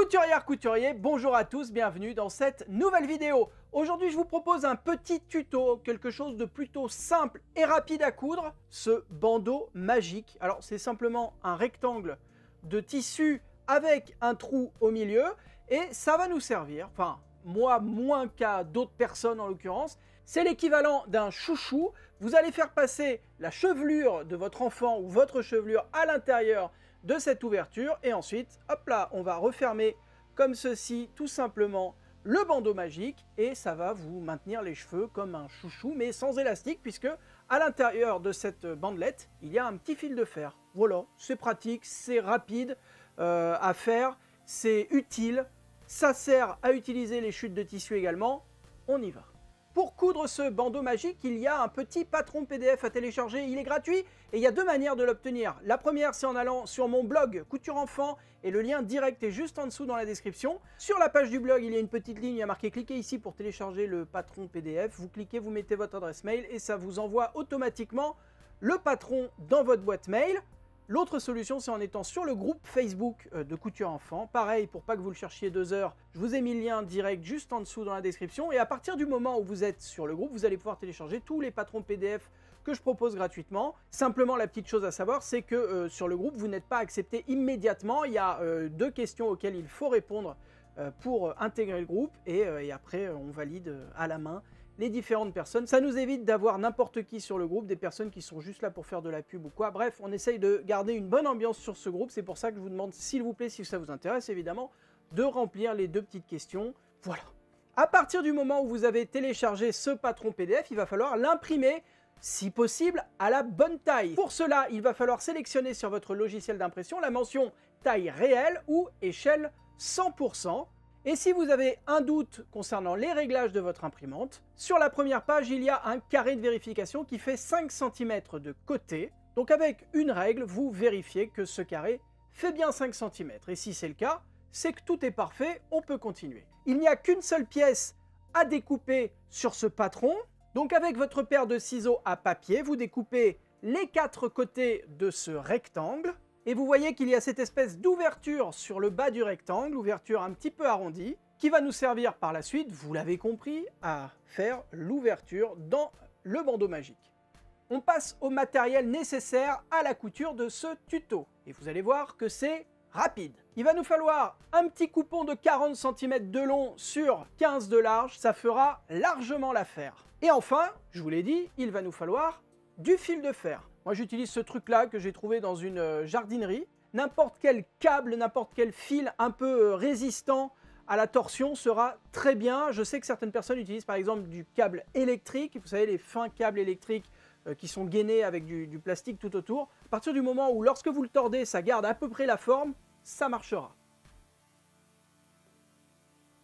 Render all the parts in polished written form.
Couturière, couturier, bonjour à tous, bienvenue dans cette nouvelle vidéo. Aujourd'hui, je vous propose un petit tuto, quelque chose de plutôt simple et rapide à coudre, ce bandeau magique. Alors, c'est simplement un rectangle de tissu avec un trou au milieu et ça va nous servir, enfin, moi moins qu'à d'autres personnes en l'occurrence, c'est l'équivalent d'un chouchou. Vous allez faire passer la chevelure de votre enfant ou votre chevelure à l'intérieur de cette ouverture et ensuite, hop là, on va refermer comme ceci tout simplement le bandeau magique et ça va vous maintenir les cheveux comme un chouchou mais sans élastique puisque à l'intérieur de cette bandelette, il y a un petit fil de fer. Voilà, c'est pratique, c'est rapide à faire, c'est utile, ça sert à utiliser les chutes de tissu également, on y va. Pour coudre ce bandeau magique, il y a un petit patron PDF à télécharger, il est gratuit et il y a deux manières de l'obtenir. La première, c'est en allant sur mon blog Couture Enfant et le lien direct est juste en dessous dans la description. Sur la page du blog, il y a une petite ligne, il y a marqué « Cliquez ici pour télécharger le patron PDF ». Vous cliquez, vous mettez votre adresse mail et ça vous envoie automatiquement le patron dans votre boîte mail. L'autre solution, c'est en étant sur le groupe Facebook de Couture Enfant. Pareil, pour pas que vous le cherchiez 2 heures, je vous ai mis le lien direct juste en dessous dans la description. Et à partir du moment où vous êtes sur le groupe, vous allez pouvoir télécharger tous les patrons PDF que je propose gratuitement. Simplement, la petite chose à savoir, c'est que sur le groupe, vous n'êtes pas accepté immédiatement. Il y a 2 questions auxquelles il faut répondre pour intégrer le groupe. Et après, on valide à la main les différentes personnes. Ça nous évite d'avoir n'importe qui sur le groupe, des personnes qui sont juste là pour faire de la pub ou quoi. Bref, on essaye de garder une bonne ambiance sur ce groupe. C'est pour ça que je vous demande, s'il vous plaît, si ça vous intéresse évidemment, de remplir les 2 petites questions. Voilà. À partir du moment où vous avez téléchargé ce patron PDF, il va falloir l'imprimer, si possible, à la bonne taille. Pour cela, il va falloir sélectionner sur votre logiciel d'impression la mention taille réelle ou échelle 100%. Et si vous avez un doute concernant les réglages de votre imprimante, sur la première page, il y a un carré de vérification qui fait 5 cm de côté. Donc avec une règle, vous vérifiez que ce carré fait bien 5 cm. Et si c'est le cas, c'est que tout est parfait, on peut continuer. Il n'y a qu'une seule pièce à découper sur ce patron. Donc avec votre paire de ciseaux à papier, vous découpez les 4 côtés de ce rectangle. Et vous voyez qu'il y a cette espèce d'ouverture sur le bas du rectangle, ouverture un petit peu arrondie, qui va nous servir par la suite, vous l'avez compris, à faire l'ouverture dans le bandeau magique. On passe au matériel nécessaire à la couture de ce tuto. Et vous allez voir que c'est rapide. Il va nous falloir un petit coupon de 40 cm de long sur 15 de large, ça fera largement l'affaire. Et enfin, je vous l'ai dit, il va nous falloir du fil de fer. Moi, j'utilise ce truc-là que j'ai trouvé dans une jardinerie. N'importe quel câble, n'importe quel fil un peu résistant à la torsion sera très bien. Je sais que certaines personnes utilisent par exemple du câble électrique. Vous savez, les fins câbles électriques qui sont gainés avec du plastique tout autour. À partir du moment où, lorsque vous le tordez, ça garde à peu près la forme, ça marchera.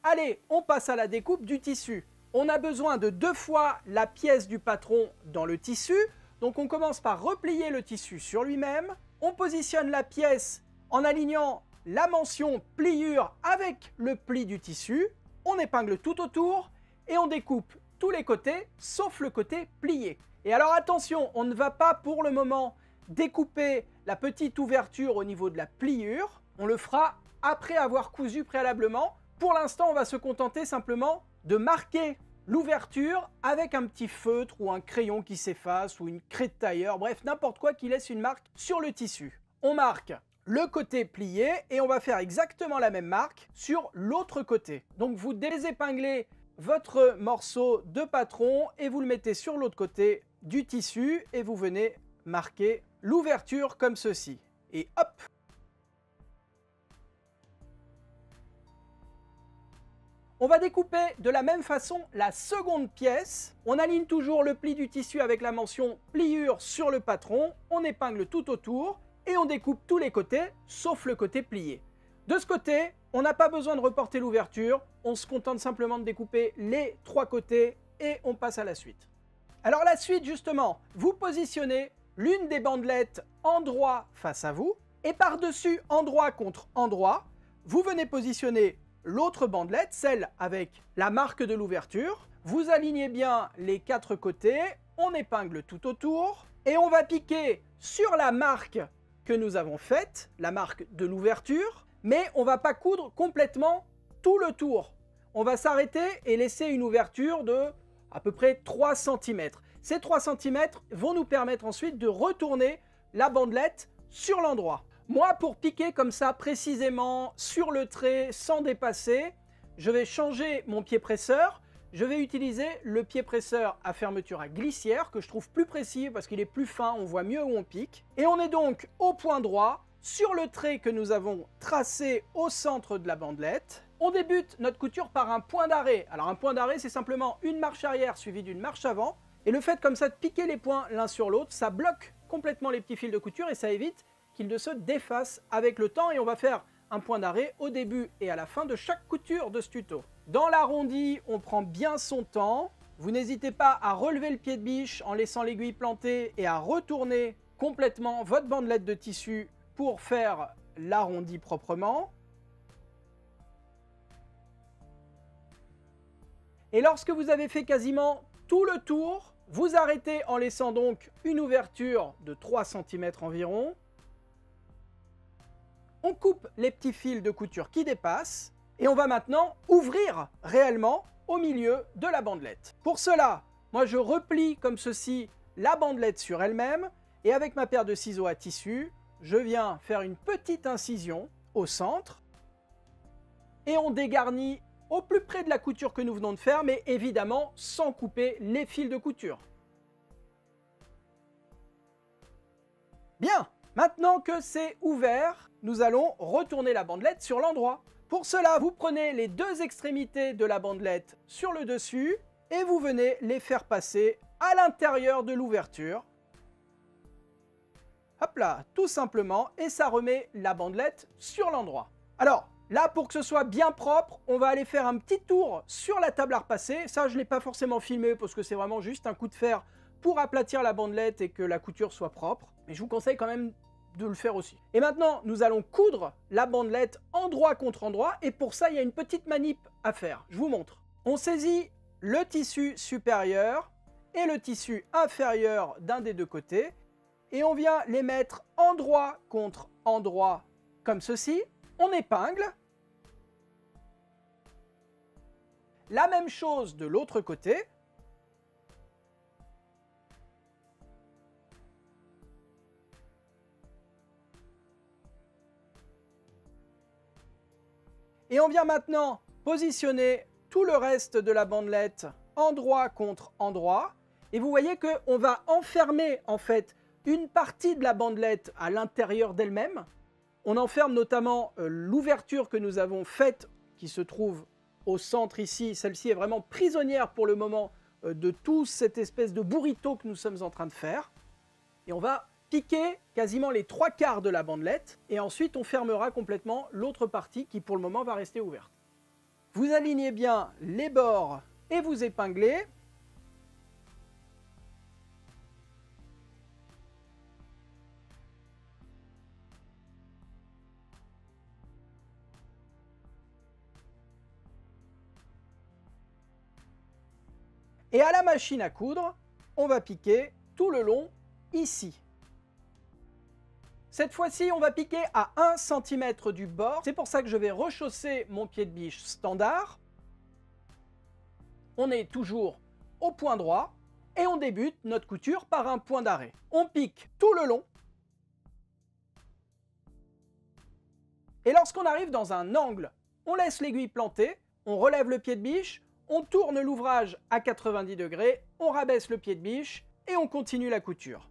Allez, on passe à la découpe du tissu. On a besoin de 2 fois la pièce du patron dans le tissu. Donc on commence par replier le tissu sur lui-même, on positionne la pièce en alignant la mention pliure avec le pli du tissu, on épingle tout autour et on découpe tous les côtés sauf le côté plié. Et alors attention, on ne va pas pour le moment découper la petite ouverture au niveau de la pliure, on le fera après avoir cousu préalablement. Pour l'instant, on va se contenter simplement de marquer l'ouverture avec un petit feutre ou un crayon qui s'efface ou une craie de tailleur, bref, n'importe quoi qui laisse une marque sur le tissu. On marque le côté plié et on va faire exactement la même marque sur l'autre côté. Donc vous désépinglez votre morceau de patron et vous le mettez sur l'autre côté du tissu et vous venez marquer l'ouverture comme ceci. Et hop! On va découper de la même façon la seconde pièce. On aligne toujours le pli du tissu avec la mention pliure sur le patron. On épingle tout autour et on découpe tous les côtés sauf le côté plié. De ce côté, on n'a pas besoin de reporter l'ouverture. On se contente simplement de découper les 3 côtés et on passe à la suite. Alors la suite justement, vous positionnez l'une des bandelettes endroit face à vous et par-dessus endroit contre endroit, vous venez positionner l'autre bandelette, celle avec la marque de l'ouverture. Vous alignez bien les 4 côtés, on épingle tout autour et on va piquer sur la marque que nous avons faite, la marque de l'ouverture, mais on ne va pas coudre complètement tout le tour. On va s'arrêter et laisser une ouverture de à peu près 3 cm. Ces 3 cm vont nous permettre ensuite de retourner la bandelette sur l'endroit. Moi, pour piquer comme ça précisément sur le trait sans dépasser, je vais changer mon pied presseur. Je vais utiliser le pied presseur à fermeture à glissière que je trouve plus précis parce qu'il est plus fin, on voit mieux où on pique. Et on est donc au point droit sur le trait que nous avons tracé au centre de la bandelette. On débute notre couture par un point d'arrêt. Alors un point d'arrêt, c'est simplement une marche arrière suivie d'une marche avant. Et le fait comme ça de piquer les points l'un sur l'autre, ça bloque complètement les petits fils de couture et ça évite qu'ils ne se défassent avec le temps. Et on va faire un point d'arrêt au début et à la fin de chaque couture de ce tuto. Dans l'arrondi, on prend bien son temps. Vous n'hésitez pas à relever le pied de biche en laissant l'aiguille plantée et à retourner complètement votre bandelette de tissu pour faire l'arrondi proprement. Et lorsque vous avez fait quasiment tout le tour, vous arrêtez en laissant donc une ouverture de 3 cm environ. On coupe les petits fils de couture qui dépassent et on va maintenant ouvrir réellement au milieu de la bandelette. Pour cela, moi je replie comme ceci la bandelette sur elle-même et avec ma paire de ciseaux à tissu, je viens faire une petite incision au centre et on dégarnit au plus près de la couture que nous venons de faire, mais évidemment sans couper les fils de couture. Bien, maintenant que c'est ouvert, nous allons retourner la bandelette sur l'endroit. Pour cela, vous prenez les deux extrémités de la bandelette sur le dessus et vous venez les faire passer à l'intérieur de l'ouverture. Hop là, tout simplement, et ça remet la bandelette sur l'endroit. Alors, là, pour que ce soit bien propre, on va aller faire un petit tour sur la table à repasser. Ça, je ne l'ai pas forcément filmé parce que c'est vraiment juste un coup de fer pour aplatir la bandelette et que la couture soit propre. Mais je vous conseille quand même de le faire aussi. Et maintenant, nous allons coudre la bandelette endroit contre endroit. Et pour ça, il y a une petite manip à faire. Je vous montre. On saisit le tissu supérieur et le tissu inférieur d'un des deux côtés. Et on vient les mettre endroit contre endroit comme ceci. On épingle. La même chose de l'autre côté. Et on vient maintenant positionner tout le reste de la bandelette endroit contre endroit. Et vous voyez qu'on va enfermer en fait une partie de la bandelette à l'intérieur d'elle-même. On enferme notamment l'ouverture que nous avons faite qui se trouve au centre ici. Celle-ci est vraiment prisonnière pour le moment de tout cette espèce de burrito que nous sommes en train de faire. Et on va piquer quasiment les 3/4 de la bandelette et ensuite on fermera complètement l'autre partie qui pour le moment va rester ouverte. Vous alignez bien les bords et vous épinglez. Et à la machine à coudre, on va piquer tout le long ici. Cette fois-ci, on va piquer à 1 cm du bord. C'est pour ça que je vais rechausser mon pied de biche standard. On est toujours au point droit et on débute notre couture par un point d'arrêt. On pique tout le long. Et lorsqu'on arrive dans un angle, on laisse l'aiguille plantée, on relève le pied de biche, on tourne l'ouvrage à 90 degrés, on rabaisse le pied de biche et on continue la couture.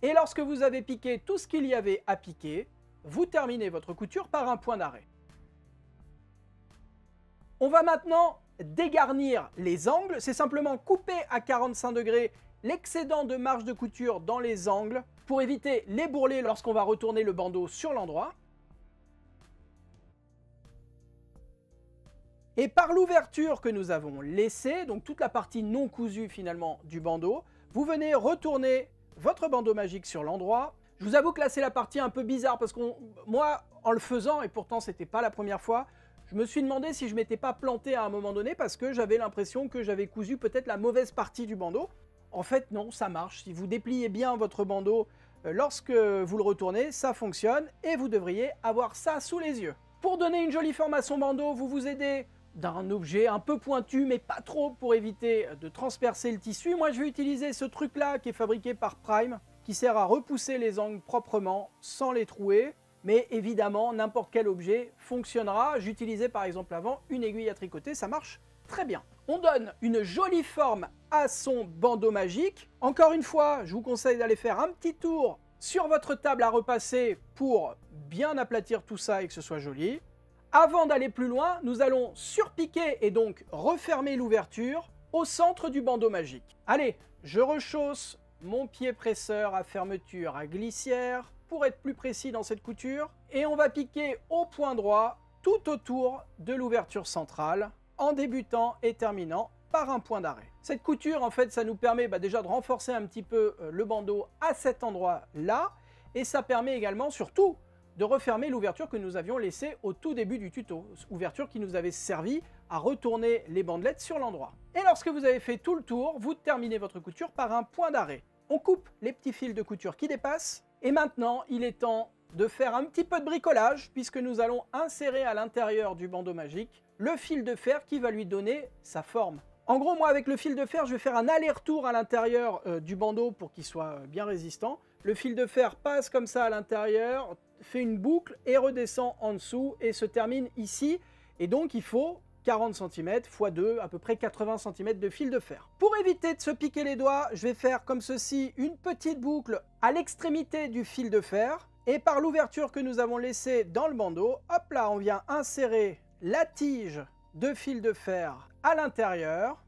Et lorsque vous avez piqué tout ce qu'il y avait à piquer, vous terminez votre couture par un point d'arrêt. On va maintenant dégarnir les angles. C'est simplement couper à 45 degrés l'excédent de marge de couture dans les angles pour éviter les bourrelets lorsqu'on va retourner le bandeau sur l'endroit. Et par l'ouverture que nous avons laissée, donc toute la partie non cousue finalement du bandeau, vous venez retourner votre bandeau magique sur l'endroit. Je vous avoue que là c'est la partie un peu bizarre parce que moi en le faisant, et pourtant c'était pas la première fois, je me suis demandé si je m'étais pas planté à un moment donné parce que j'avais l'impression que j'avais cousu peut-être la mauvaise partie du bandeau. En fait non, ça marche. Si vous dépliez bien votre bandeau lorsque vous le retournez, ça fonctionne et vous devriez avoir ça sous les yeux. Pour donner une jolie forme à son bandeau, vous vous aidez d'un objet un peu pointu mais pas trop pour éviter de transpercer le tissu. Moi je vais utiliser ce truc là qui est fabriqué par Prime qui sert à repousser les angles proprement sans les trouer, mais évidemment n'importe quel objet fonctionnera. J'utilisais par exemple avant une aiguille à tricoter, ça marche très bien. On donne une jolie forme à son bandeau magique. Encore une fois, je vous conseille d'aller faire un petit tour sur votre table à repasser pour bien aplatir tout ça et que ce soit joli. Avant d'aller plus loin, nous allons surpiquer et donc refermer l'ouverture au centre du bandeau magique. Allez, je rechausse mon pied presseur à fermeture à glissière pour être plus précis dans cette couture. Et on va piquer au point droit tout autour de l'ouverture centrale en débutant et terminant par un point d'arrêt. Cette couture, en fait, ça nous permet déjà de renforcer un petit peu le bandeau à cet endroit-là. Et ça permet également, surtout, de refermer l'ouverture que nous avions laissée au tout début du tuto, ouverture qui nous avait servi à retourner les bandelettes sur l'endroit. Et lorsque vous avez fait tout le tour, vous terminez votre couture par un point d'arrêt. On coupe les petits fils de couture qui dépassent, et maintenant il est temps de faire un petit peu de bricolage, puisque nous allons insérer à l'intérieur du bandeau magique le fil de fer qui va lui donner sa forme. En gros, moi avec le fil de fer, je vais faire un aller-retour à l'intérieur du bandeau pour qu'il soit bien résistant. Le fil de fer passe comme ça à l'intérieur, fait une boucle et redescend en dessous et se termine ici. Et donc il faut 40 cm x 2, à peu près 80 cm de fil de fer. Pour éviter de se piquer les doigts, je vais faire comme ceci une petite boucle à l'extrémité du fil de fer. Et par l'ouverture que nous avons laissée dans le bandeau, hop là, on vient insérer la tige de fil de fer à l'intérieur.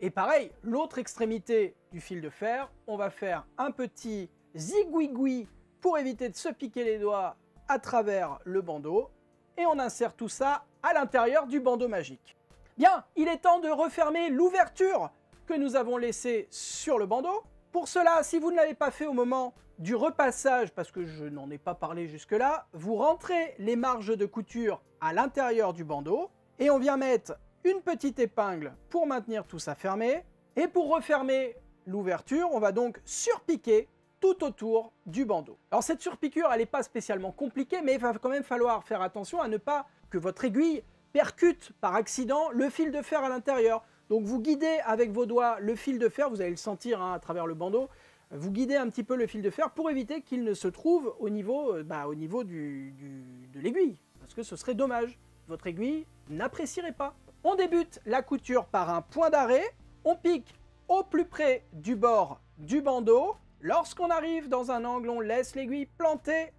Et pareil, l'autre extrémité du fil de fer, on va faire un petit zigouigoui pour éviter de se piquer les doigts à travers le bandeau. Et on insère tout ça à l'intérieur du bandeau magique. Bien, il est temps de refermer l'ouverture que nous avons laissée sur le bandeau. Pour cela, si vous ne l'avez pas fait au moment du repassage, parce que je n'en ai pas parlé jusque-là, vous rentrez les marges de couture à l'intérieur du bandeau et on vient mettre une petite épingle pour maintenir tout ça fermé. Et pour refermer l'ouverture, on va donc surpiquer tout autour du bandeau. Alors cette surpiqûre, elle n'est pas spécialement compliquée, mais il va quand même falloir faire attention à ne pas que votre aiguille percute par accident le fil de fer à l'intérieur. Donc vous guidez avec vos doigts le fil de fer, vous allez le sentir à travers le bandeau, vous guidez un petit peu le fil de fer pour éviter qu'il ne se trouve au niveau, de l'aiguille, parce que ce serait dommage. Votre aiguille n'apprécierait pas. On débute la couture par un point d'arrêt, on pique au plus près du bord du bandeau. Lorsqu'on arrive dans un angle, on laisse l'aiguille plantée,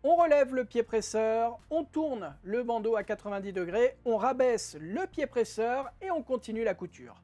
on relève le pied presseur, on tourne le bandeau à 90 degrés, on rabaisse le pied presseur et on continue la couture.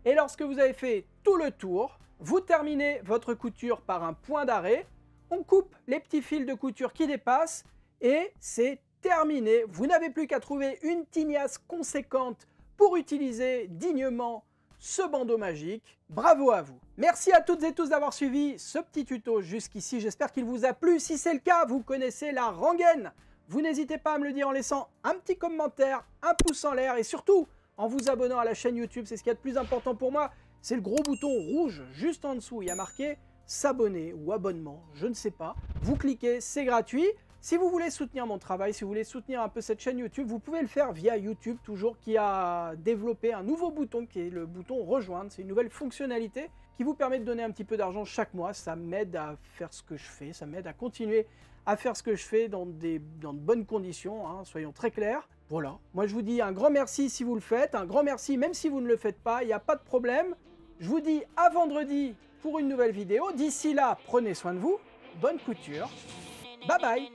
Et lorsque vous avez fait tout le tour, vous terminez votre couture par un point d'arrêt, on coupe les petits fils de couture qui dépassent et c'est terminé. Vous n'avez plus qu'à trouver une tignasse conséquente pour utiliser dignement ce bandeau magique. Bravo à vous! Merci à toutes et tous d'avoir suivi ce petit tuto jusqu'ici. J'espère qu'il vous a plu. Si c'est le cas, vous connaissez la rengaine. Vous n'hésitez pas à me le dire en laissant un petit commentaire, un pouce en l'air et surtout en vous abonnant à la chaîne YouTube. C'est ce qu'il y a de plus important pour moi. C'est le gros bouton rouge juste en dessous. Il y a marqué s'abonner ou abonnement, je ne sais pas. Vous cliquez, c'est gratuit. Si vous voulez soutenir mon travail, si vous voulez soutenir un peu cette chaîne YouTube, vous pouvez le faire via YouTube, toujours, qui a développé un nouveau bouton qui est le bouton rejoindre. C'est une nouvelle fonctionnalité qui vous permet de donner un petit peu d'argent chaque mois. Ça m'aide à faire ce que je fais, ça m'aide à continuer à faire ce que je fais dans de bonnes conditions, hein, soyons très clairs. Voilà, moi je vous dis un grand merci si vous le faites, un grand merci même si vous ne le faites pas, il n'y a pas de problème. Je vous dis à vendredi pour une nouvelle vidéo. D'ici là, prenez soin de vous, bonne couture, bye bye.